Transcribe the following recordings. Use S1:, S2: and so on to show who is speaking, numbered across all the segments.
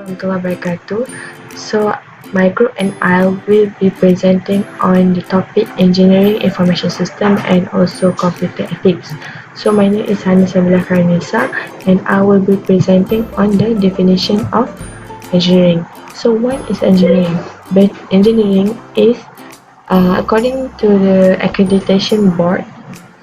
S1: warahmatullahi wabarakatuh. So, my group and I will be presenting on the topic Engineering Information System and also Computer Ethics. So, my name is Hanis Khairunnisa and I will be presenting on the definition of engineering. So, what is engineering? But engineering is, according to the Accreditation Board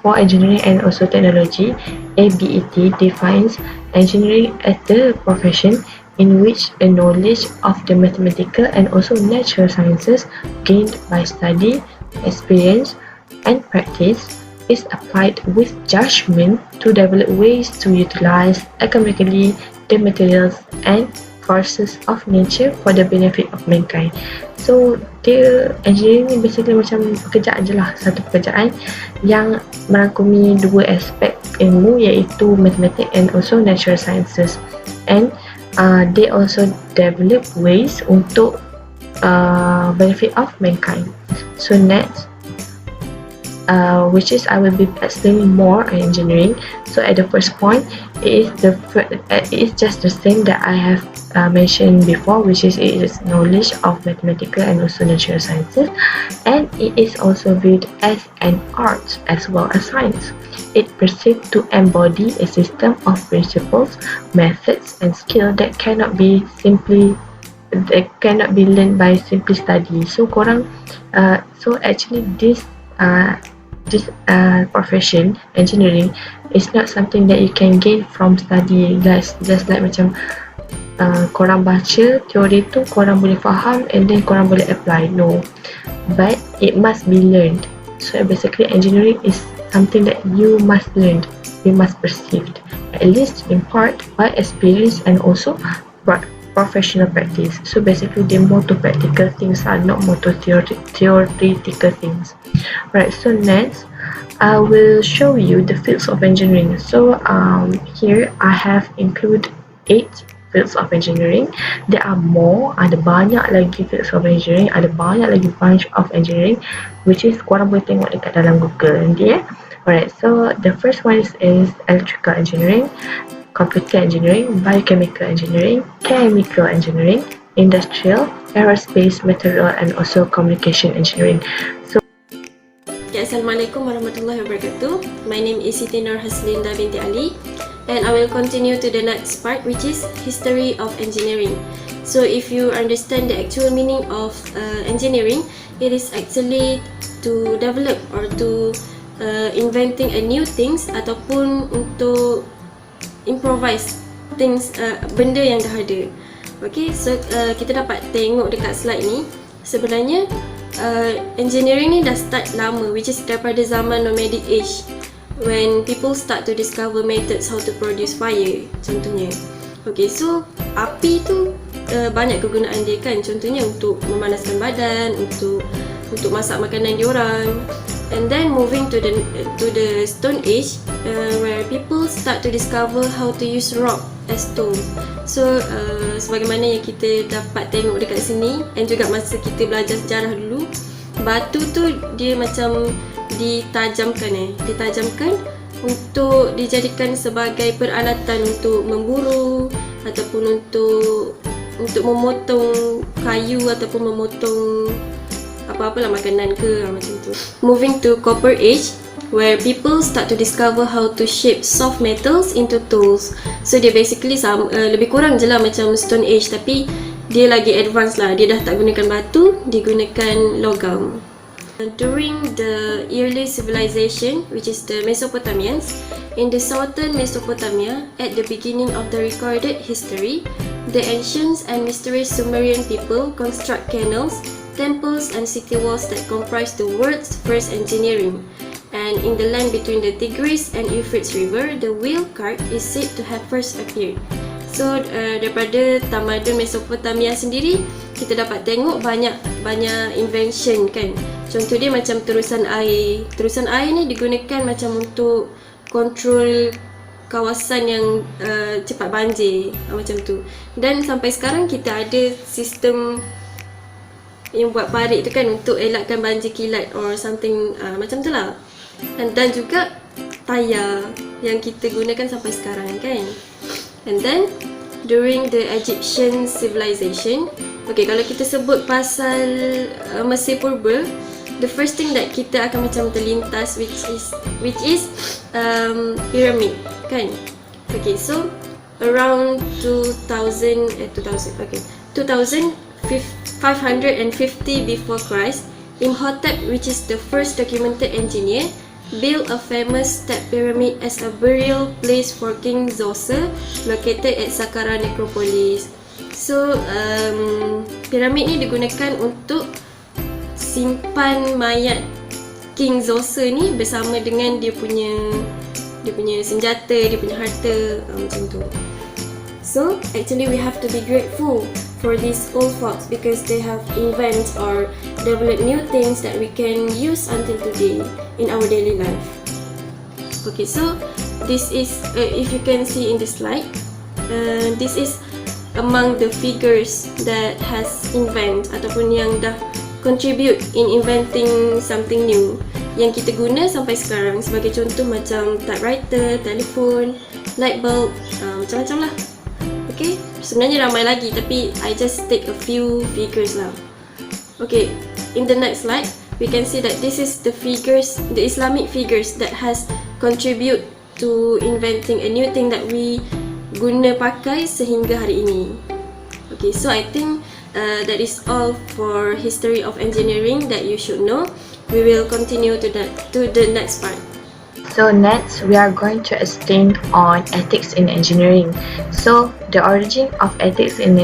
S1: for Engineering and also Technology, ABET defines engineering as the profession in which a knowledge of the mathematical and also natural sciences gained by study, experience, and practice is applied with judgment to develop ways to utilize economically the materials and forces of nature for the benefit of mankind. So, dia engineering ni basically macam pekerjaan je lah, satu pekerjaan yang merangkumi dua aspek ilmu iaitu mathematics and also natural sciences, and they also develop ways untuk benefit of mankind. So next, which is I will be explaining more on engineering. So at the first point, it is just the same that I have mentioned before, which is it is knowledge of mathematical and also natural sciences, and it is also viewed as an art as well as science. It perceived to embody a system of principles, methods, and skill that cannot be learned by simply study. So actually this profession engineering is not something that you can gain from study, guys. Just like macam korang baca teori tu korang boleh faham and then korang boleh apply, no, but it must be learned. So basically engineering is something that you must learn, you must perceive, at least in part by experience and also professional practice. So basically they're more to practical things, are not more to theoretical things. Right, so next I will show you the fields of engineering. So here I have included 8 fields of engineering. There are more, ada banyak lagi fields of engineering, ada banyak lagi branch of engineering, which is korang boleh tengok dekat dalam Google nanti ya. Alright, so the first one is electrical engineering, computer engineering, biochemical engineering, chemical engineering, industrial, aerospace, material, and also communication engineering. So,
S2: Assalamualaikum warahmatullahi wabarakatuh. My name is Siti Noor Haslinda binti Ali, and I will continue to the next part, which is history of engineering. So if you understand the actual meaning of engineering, it is actually to develop or to inventing a new things ataupun untuk improvise things, benda yang dah ada. Okay, so kita dapat tengok dekat slide ni, sebenarnya engineering ni dah start lama, which is daripada zaman nomadic age, when people start to discover methods how to produce fire contohnya. Okay, so api tu banyak kegunaan dia kan, contohnya untuk memanaskan badan, untuk masak makanan diorang. And then moving to the Stone Age, where people start to discover how to use rock as stone. So sebagaimana yang kita dapat tengok dekat sini, and juga masa kita belajar sejarah dulu, batu tu dia macam ditajamkan untuk dijadikan sebagai peralatan untuk memburu ataupun untuk memotong kayu ataupun memotong apa-apalah makanan ke, macam tu. Moving to Copper Age, where people start to discover how to shape soft metals into tools. So dia basically lebih kurang je lah macam Stone Age, tapi dia lagi advance lah. Dia dah tak gunakan batu, dia gunakan logam. During the early civilization, which is the Mesopotamians, in the southern Mesopotamia, at the beginning of the recorded history, the ancient and mysterious Sumerian people construct canals, temples, and city walls that comprise the world's first engineering. And in the land between the Tigris and Euphrates River, the wheel cart is said to have first appeared. So daripada tamadun Mesopotamia sendiri, kita dapat tengok banyak invention kan. Contoh dia macam terusan air. Terusan air ni digunakan macam untuk kontrol kawasan yang cepat banjir, macam tu. Dan sampai sekarang kita ada sistem yang buat parit tu kan, untuk elakkan banjir kilat or something macam tu lah. Dan juga tayar yang kita gunakan sampai sekarang kan. And then during the Egyptian civilization. Okay, kalau kita sebut pasal Mesir Purba, the first thing that kita akan macam terlintas which is pyramid, kan? Okay, so around 2550 before Christ, Imhotep, which is the first documented engineer, built a famous step pyramid as a burial place for King Zoser, located at Saqqara Necropolis. So, piramid ni digunakan untuk simpan mayat King Zoser ni bersama dengan dia punya senjata, dia punya harta, macam tu. So, actually we have to be grateful for these old folks because they have invented or developed new things that we can use until today in our daily life. Okay, so this is, if you can see in the slide, this is among the figures that has invent ataupun yang dah contribute in inventing something new yang kita guna sampai sekarang. Sebagai contoh macam typewriter, telefon, light bulb, macam-macam lah. Okay, sebenarnya ramai lagi tapi I just take a few figures lah. Okay, in the next slide we can see that this is the figures, the Islamic figures that has contribute to inventing a new thing that we guna pakai sehingga hari ini. Okay, so I think that is all for history of engineering that you should know. We will continue to the next part.
S1: So next, we are going to extend on ethics in engineering. So the origin of ethics in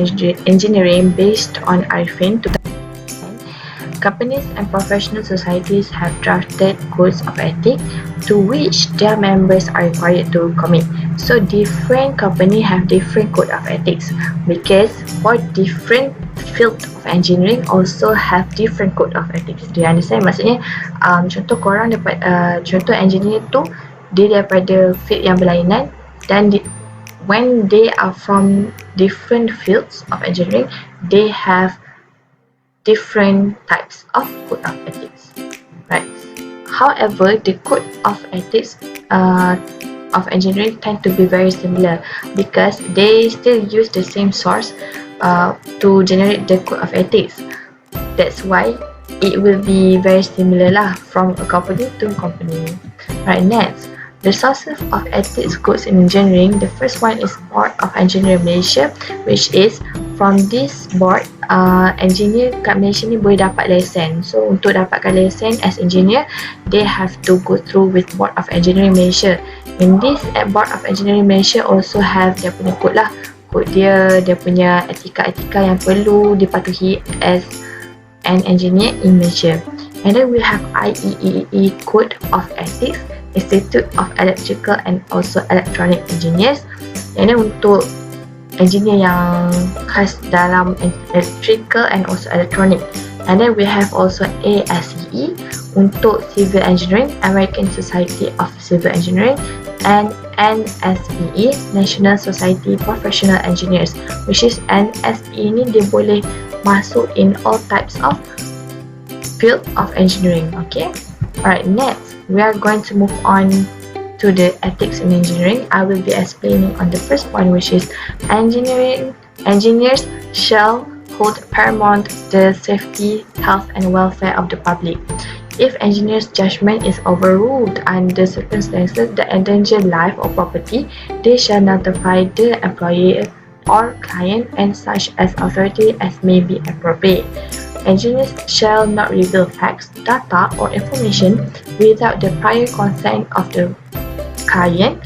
S1: engineering based on Arifin. Companies and professional societies have drafted codes of ethics to which their members are required to commit. So different company have different code of ethics because for different field of engineering also have different code of ethics. Do you understand? Maksudnya contoh korang dapat contoh engineer tu dia daripada field yang berlainan dan when they are from different fields of engineering, they have different types of code of ethics, right? However, the code of ethics of engineering tend to be very similar because they still use the same source to generate the code of ethics. That's why it will be very similar lah from a company to company. Right, next, the sources of ethics codes in engineering. The first one is Board of Engineering Malaysia, which is from this board, engineer kat Malaysia ni boleh dapat lesen. So untuk dapatkan lesen as engineer, they have to go through with Board of Engineering Malaysia. In this Board of Engineering Malaysia also have dia punya code lah. Code dia punya etika-etika yang perlu dipatuhi as an engineer in Malaysia. And then we have IEEE Code of Ethics, Institute of Electrical and also Electronic Engineers. And then untuk engineer yang khas dalam electrical and also electronic. And then we have also ASCE untuk civil engineering, American Society of Civil Engineering, and NSPE, National Society Professional Engineers, which is NSPE ni dia boleh masuk in all types of field of engineering. Okay, alright, next we are going to move on to the ethics in engineering. I will be explaining on the first point, which is engineers shall hold paramount the safety, health and welfare of the public. If engineers' judgment is overruled under circumstances that endanger life or property, they shall notify the employer or client and such as authority as may be appropriate. Engineers shall not reveal facts, data or information without the prior consent of the client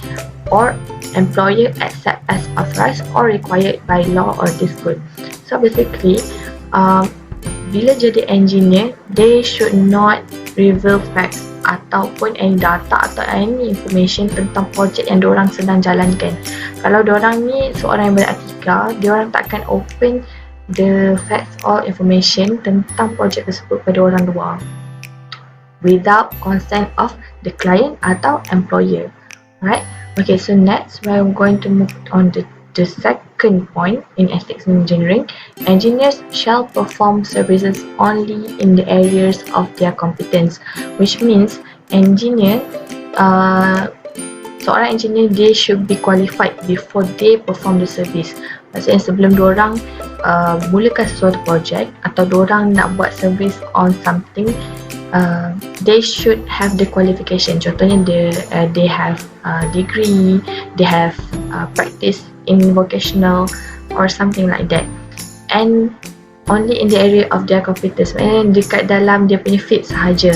S1: or employer except as authorized or required by law or this code. So basically, bila jadi engineer, they should not reveal facts ataupun any data atau any information tentang projek yang diorang sedang jalankan. Kalau diorang ni seorang yang beretika, diorang takkan open the facts or information tentang projek tersebut pada orang luar without consent of the client atau employer. Right? Okay, so next we are going to move on to the second point in ethics in engineering. Engineers shall perform services only in the areas of their competence, which means seorang engineer, they should be qualified before they perform the service. Maksudnya sebelum diorang mulakan sesuatu projek atau diorang nak buat service on something, they should have the qualification. Contohnya they have degree, they have practice in vocational or something like that, and only in the area of their competence, and dekat dalam dia punya field sahaja.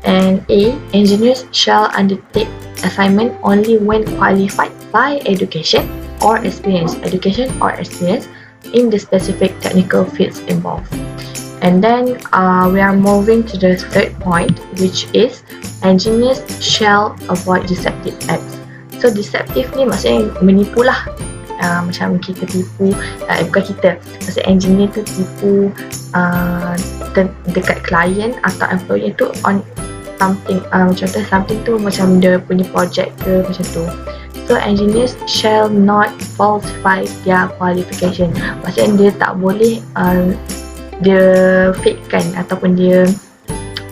S1: And A, engineers shall undertake assignment only when qualified by education or experience in the specific technical fields involved. And then we are moving to the third point, which is engineers shall avoid deceptive acts. So deceptive ni maksudnya menipu lah. Macam kita tipu, bukan kita, maksudnya engineer tu tipu dekat klien atau employee tu on something, contoh something tu macam dia punya project ke macam tu. So engineers shall not falsify their qualification. Maksudnya dia tak boleh dia fakekan ataupun dia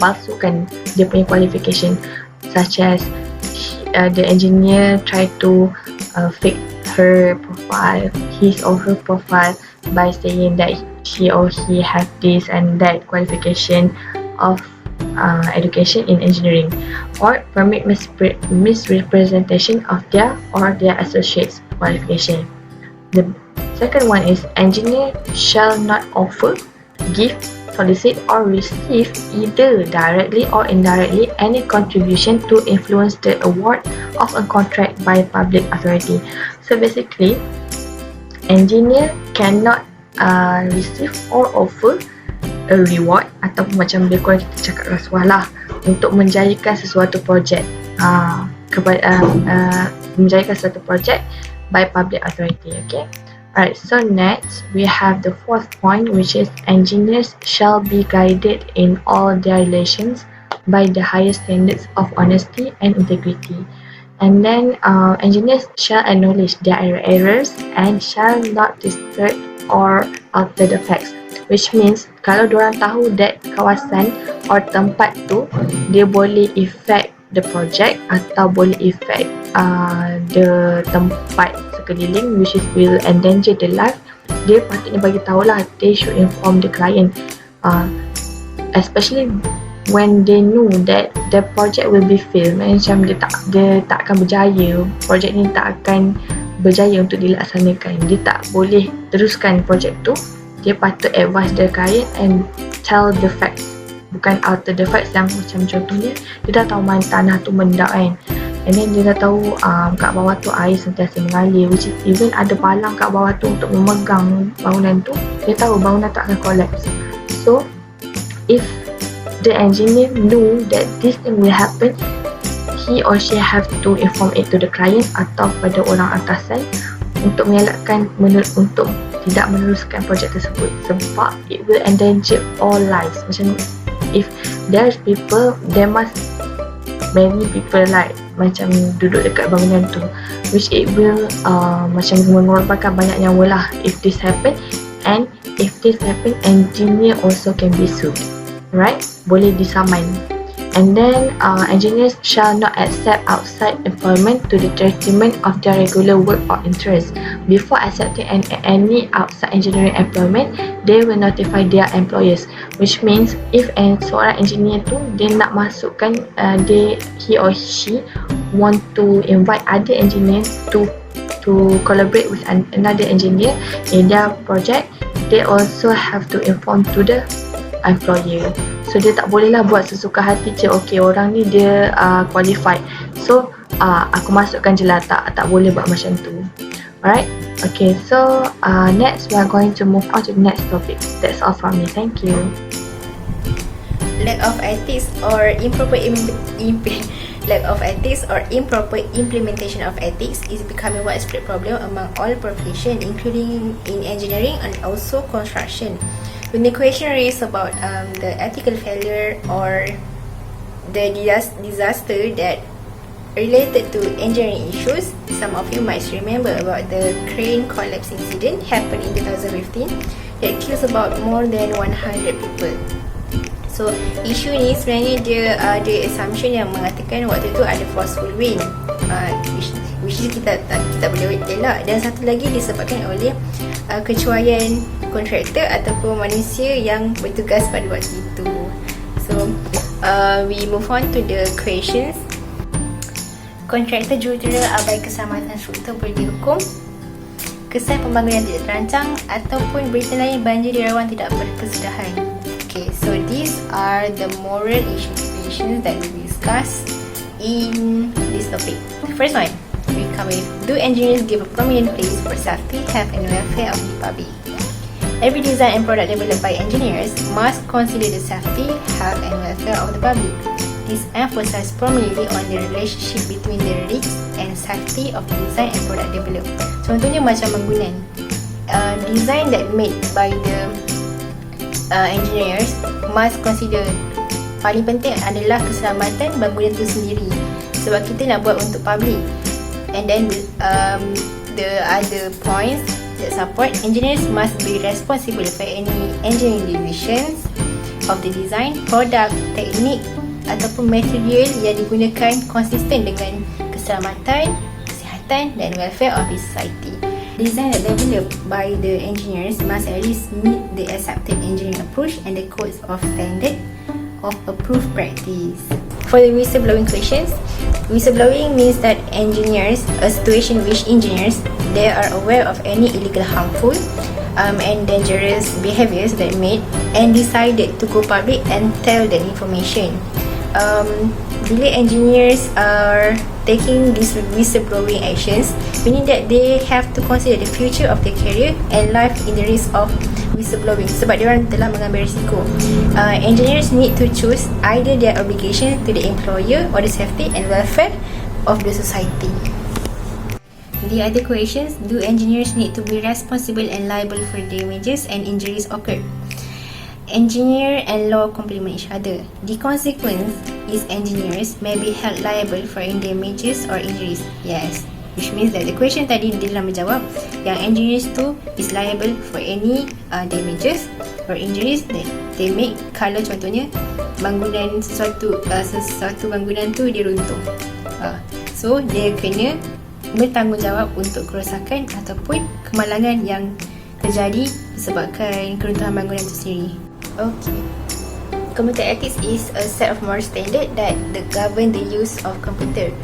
S1: palsukan dia punya qualification, such as the engineer try to fake her profile, his or her profile, by saying that she or he have this and that qualification of education in engineering, or permit misrepresentation of their or their associates qualification. The second one is engineer shall not offer, give, solicit or receive either directly or indirectly any contribution to influence the award of a contract by public authority. So basically, engineer cannot receive or offer a reward ataupun macam lebih kurang kita cakap rasuah lah untuk menjayakan sesuatu projek menjayakan sesuatu projek by public authority. Okay. Alright, so next we have the fourth point, which is engineers shall be guided in all their relations by the highest standards of honesty and integrity. And then engineers shall acknowledge their errors and shall not distort or alter the facts, which means kalau diorang tahu that kawasan or tempat tu dia boleh affect the project atau boleh affect the tempat sekeliling, which is will endanger the life, dia patutnya bagi tahulah. They should inform the client, especially when they know that the project will be failed. Macam dia tak akan berjaya, project ni tak akan berjaya untuk dilaksanakan, dia tak boleh teruskan project tu. Dia patut advise the client and tell the facts, bukan alter the facts. Yang macam contohnya dia dah tahu mana tanah tu mendap kan, and then dia dah tahu kat bawah tu air sentiasa mengalir, which is even ada palang kat bawah tu untuk memegang bangunan tu, dia tahu bangunan tak akan collapse. So if the engineer know that this thing will happen, he or she have to inform it to the client atau pada orang atasan untuk mengelakkan untuk tidak meneruskan projek tersebut, sebab it will endanger all lives. Macam if there's people, there must many people like macam duduk dekat bangunan tu, which it will macam mengorbankan banyak nyawa lah if this happen. And if this happen, engineer also can be sued, right? Boleh disaman. And then engineers shall not accept outside employment to the detriment of their regular work or interest. Before accepting any outside engineering employment, they will notify their employers, which means if seorang engineer tu dia nak masukkan he or she want to invite other engineer to collaborate with another engineer in their project, they also have to inform to the employer. So dia tak boleh lah buat sesuka hati je, okay orang ni dia qualified, so aku masukkan je lah, tak boleh buat macam tu. Alright, okay, so next we are going to move on to the next topic. That's all from me, thank you.
S3: Lack of ethics or improper implementation of ethics is becoming a widespread problem among all professions, including in engineering and also construction. When the question raised about the ethical failure or the disaster that related to engineering issues, some of you might remember about the crane collapse incident happened in 2015 that kills about more than 100 people. So isu ni sebenarnya dia ada assumption yang mengatakan waktu tu ada forceful wind, which is kita tak boleh elak. Dan satu lagi disebabkan oleh kecuaian kontraktor ataupun manusia yang bertugas pada waktu itu. So we move on to the questions. Kontraktor jurutera abai keselamatan struktur boleh dihukum. Kesan pembangunan tidak terancang ataupun berita lain banjir di rawan tidak berkesudahan. Okay, so these are the moral issues that we discuss in this topic. First one, we come with, do engineers give a prominent place for safety, health and welfare of the public? Every design and product developed by engineers must consider the safety, health and welfare of the public. This emphasizes prominently on the relationship between the risks and safety of design and product developed. Contohnya macam bangunan, design that made by the engineers must consider, paling penting adalah keselamatan bangunan itu sendiri, sebab kita nak buat untuk public. And then the other points that support, engineers must be responsible for any engineering decisions of the design, product, teknik ataupun material yang digunakan konsisten dengan keselamatan, kesihatan dan welfare of the society. Design that developed by the engineers must at least meet the accepted engineering approach and the codes of standard of approved practice. For the whistleblowing questions, whistleblowing means that engineers, a situation in which engineers, they are aware of any illegal, harmful and dangerous behaviors that made and decided to go public and tell the information. Bila engineers are taking these whistleblowing actions, meaning that they have to consider the future of their career and life in the risk of whistleblowing, sebab diorang telah mengambil risiko. Engineers need to choose either their obligation to the employer or the safety and welfare of the society. The other questions, do engineers need to be responsible and liable for damages and injuries occurred? Engineer and law complement each other. The consequence is engineers may be held liable for any damages or injuries. Yes, which means that the question tadi dia dalam menjawab yang engineers tu is liable for any damages or injuries that they make kalau contohnya bangunan sesuatu bangunan tu dia runtuh. So dia kena bertanggungjawab untuk kerosakan ataupun kemalangan yang terjadi disebabkan keruntuhan bangunan itu sendiri. Okay. Computer ethics is a set of moral standard that govern the use of computer.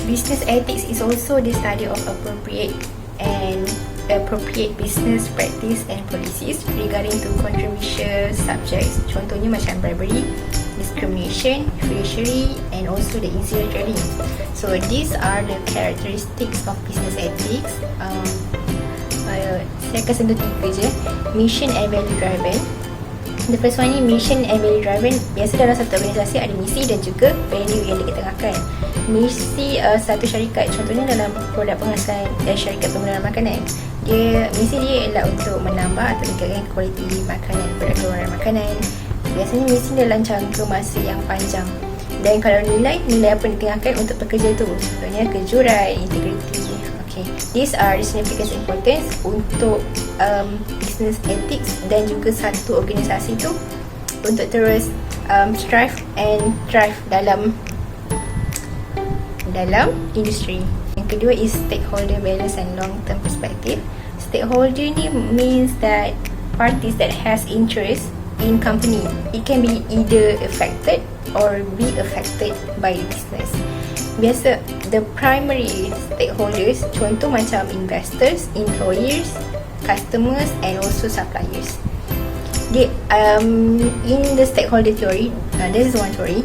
S3: Business ethics is also the study of appropriate business practice and policies regarding to controversial subjects. Contohnya macam bribery, discrimination, fiduciary and also the insider trading. So these are the characteristics of business ethics. Saya akan sentuh 3 je. Mission and value driven. The first one ni, mission and value driven. Biasa dalam satu organisasi ada misi dan juga value yang diketengahkan. Misi satu syarikat, contohnya dalam produk penghasilan syarikat pengeluaran makanan, misi dia ialah untuk menambah atau meningkatkan kualiti makanan, produk keluaran makanan. Biasanya misi dalam jangka masa yang panjang. Dan kalau nilai apa yang diketengahkan untuk pekerja tu, contohnya kejuran, integriti. These are the significant importance untuk business ethics dan juga satu organisasi tu untuk terus strive and thrive dalam industri. Yang kedua is stakeholder balance and long term perspective. Stakeholder ni means that parties that has interest in company. It can be either affected or be affected by business. Biasa the primary stakeholders, contoh macam investors, employers, customers and also suppliers. In the stakeholder theory, this is one theory.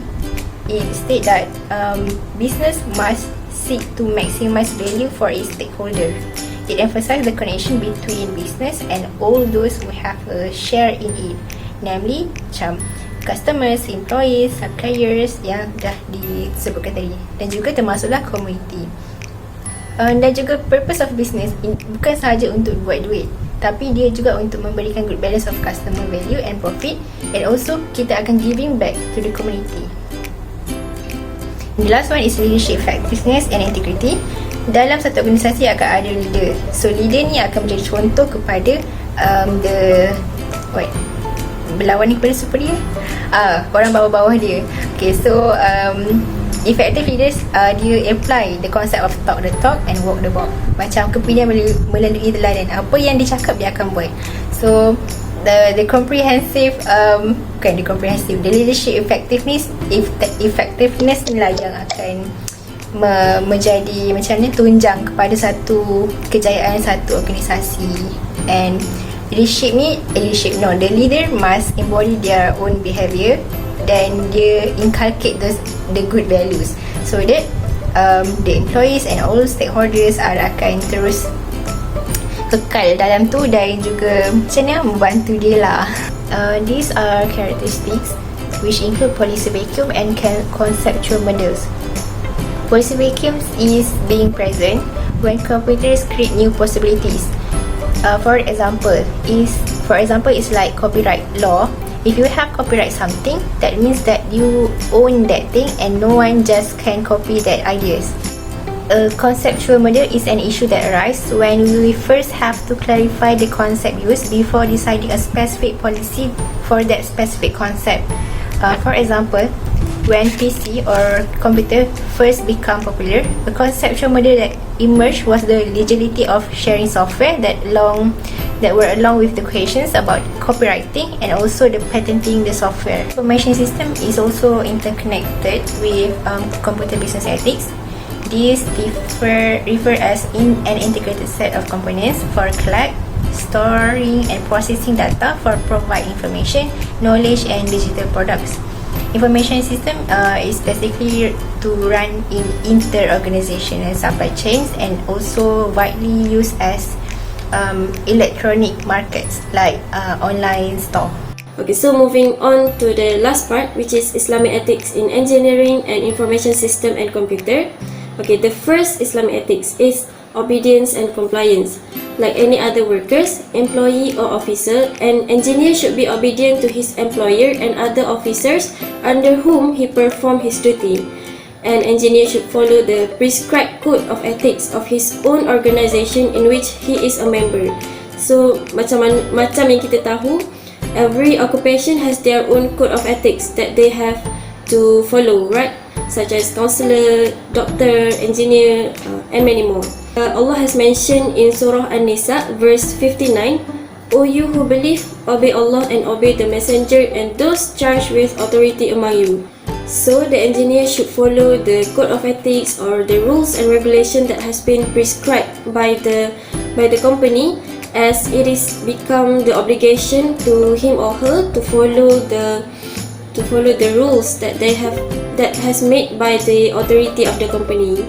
S3: It states that business must seek to maximize value for its stakeholder. It emphasizes the connection between business and all those who have a share in it, namely macam customers, employees, suppliers yang dah disebutkan tadi, dan juga termasuklah community. Dan juga purpose of business bukan sahaja untuk buat duit, tapi dia juga untuk memberikan good balance of customer value and profit, and also kita akan giving back to the community. The last one is leadership effectiveness and integrity. Dalam satu organisasi akan ada leader. So leader ni akan menjadi contoh kepada berlawan kepada superior, orang bawah-bawah dia. Okay, so effective leaders dia apply the concept of talk the talk and walk the walk. Macam kepimpinan melalui teladan, apa yang dicakap dia akan buat. So the comprehensive the leadership effectiveness inilah yang akan menjadi macam ni tunjang kepada satu kejayaan satu organisasi. And the leader must embody their own behaviour dan dia inculcate the good values so that the employees and all stakeholders akan terus kekal dalam tu dan juga macam ni membantu dia lah. These are characteristics which include policy vacuum and conceptual models. Policy vacuum is being present when computers create new possibilities. For example, it's like copyright law. If you have copyright something, that means that you own that thing and no one just can copy that ideas. A conceptual model is an issue that arises when we first have to clarify the concept used before deciding a specific policy for that specific concept. For example, when PC or computer first become popular, the conceptual model that emerged was the legality of sharing software that were along with the questions about copywriting and also the patenting the software. Information system is also interconnected with computer business ethics. These refer as in an integrated set of components for collect, storing and processing data for provide information, knowledge and digital products. Information system is basically to run in inter-organizational supply chains and also widely used as electronic markets like online store.
S2: Okay, so moving on to the last part, which is Islamic ethics in engineering and information system and computer. Okay, the first Islamic ethics is obedience and compliance. Like any other workers, employee or officer, an engineer should be obedient to his employer and other officers under whom he performs his duty. An engineer should follow the prescribed code of ethics of his own organisation in which he is a member. So, macam yang kita tahu, every occupation has their own code of ethics that they have to follow, right? Such as counselor, doctor, engineer, and many more. Allah has mentioned in Surah An-Nisa, verse 59, O you who believe, obey Allah and obey the messenger and those charged with authority among you. So the engineer should follow the code of ethics or the rules and regulation that has been prescribed by the company, as it is become the obligation to him or her to follow the rules that has made by the authority of the company.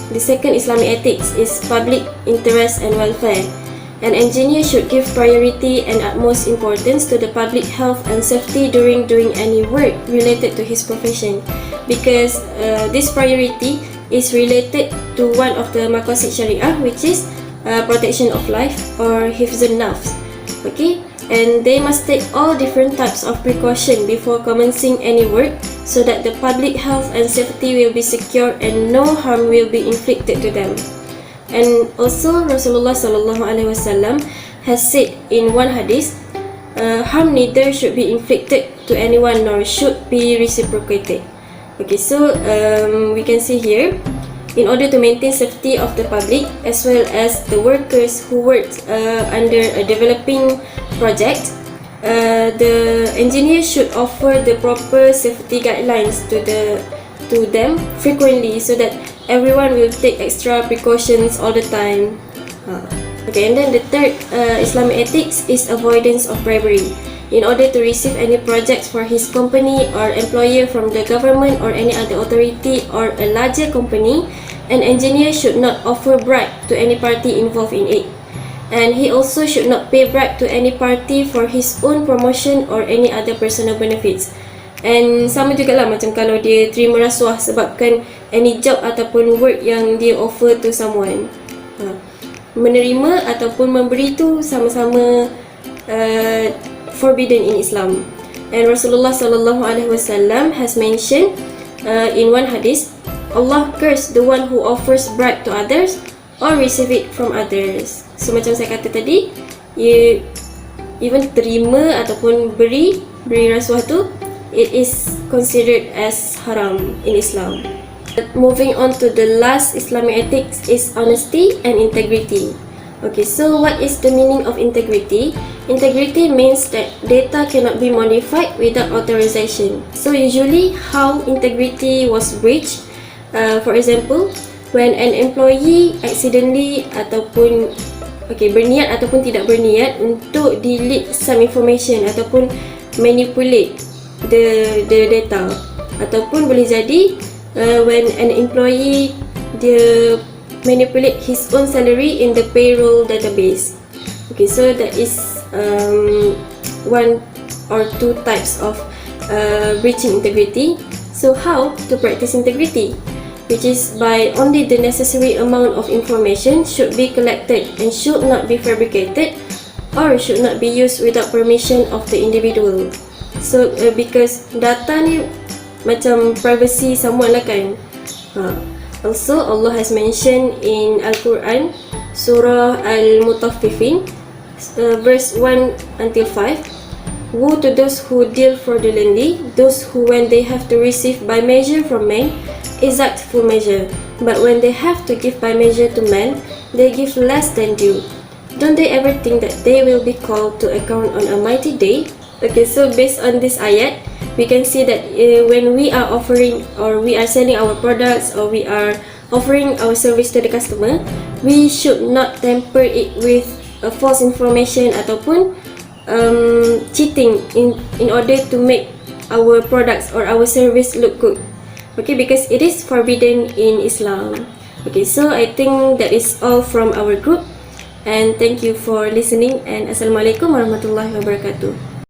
S2: The second Islamic ethics is public interest and welfare. An engineer should give priority and utmost importance to the public health and safety during doing any work related to his profession, because this priority is related to one of the maqasid syariah, which is protection of life or hifzun nafs. Okay, and they must take all different types of precaution before commencing any work so that the public health and safety will be secure and no harm will be inflicted to them. And also Rasulullah sallallahu alaihi wasallam has said in one hadith, harm neither should be inflicted to anyone nor should be reciprocated. Okay, so we can see here, in order to maintain safety of the public as well as the workers who worked under a developing project, the engineer should offer the proper safety guidelines to them frequently so that everyone will take extra precautions all the time. Okay, and then the third Islamic ethics is avoidance of bribery. In order to receive any projects for his company or employer from the government or any other authority or a larger company, an engineer should not offer bribe to any party involved in it. And he also should not pay bribe to any party for his own promotion or any other personal benefits. And sama jugalah macam kalau dia terima rasuah sebabkan any job ataupun work yang dia offer to someone. Menerima ataupun memberi tu sama-sama forbidden in Islam. And Rasulullah sallallahu alaihi wasallam has mentioned in one hadith, Allah curse the one who offers bribe to others or receive it from others. So macam saya kata tadi, even terima ataupun beri rasuah tu, it is considered as haram in Islam. Moving on to the last Islamic ethics is honesty and integrity. Okay, so what is the meaning of integrity? Integrity means that data cannot be modified without authorization. So usually how integrity was breached, for example, when an employee accidentally ataupun berniat ataupun tidak berniat untuk delete some information ataupun manipulate the data, ataupun boleh jadi when an employee dia manipulate his own salary in the payroll database. Okay, so that is one or two types of breaching integrity. So how to practice integrity? Which is by only the necessary amount of information should be collected and should not be fabricated or should not be used without permission of the individual. So because data ni macam privacy someone lah kan. Also, Allah has mentioned in Al-Quran, Surah Al-Mutaffifin, verse 1 until 5, woe to those who deal fraudulently, those who when they have to receive by measure from men, exact full measure, but when they have to give by measure to men, they give less than due. Don't they ever think that they will be called to account on a mighty day? Okay, so based on this ayat, we can see that when we are offering or we are selling our products or we are offering our service to the customer, we should not temper it with false information ataupun cheating in order to make our products or our service look good. Okay, because it is forbidden in Islam. Okay, so I think that is all from our group, and thank you for listening, and Assalamualaikum warahmatullahi wabarakatuh.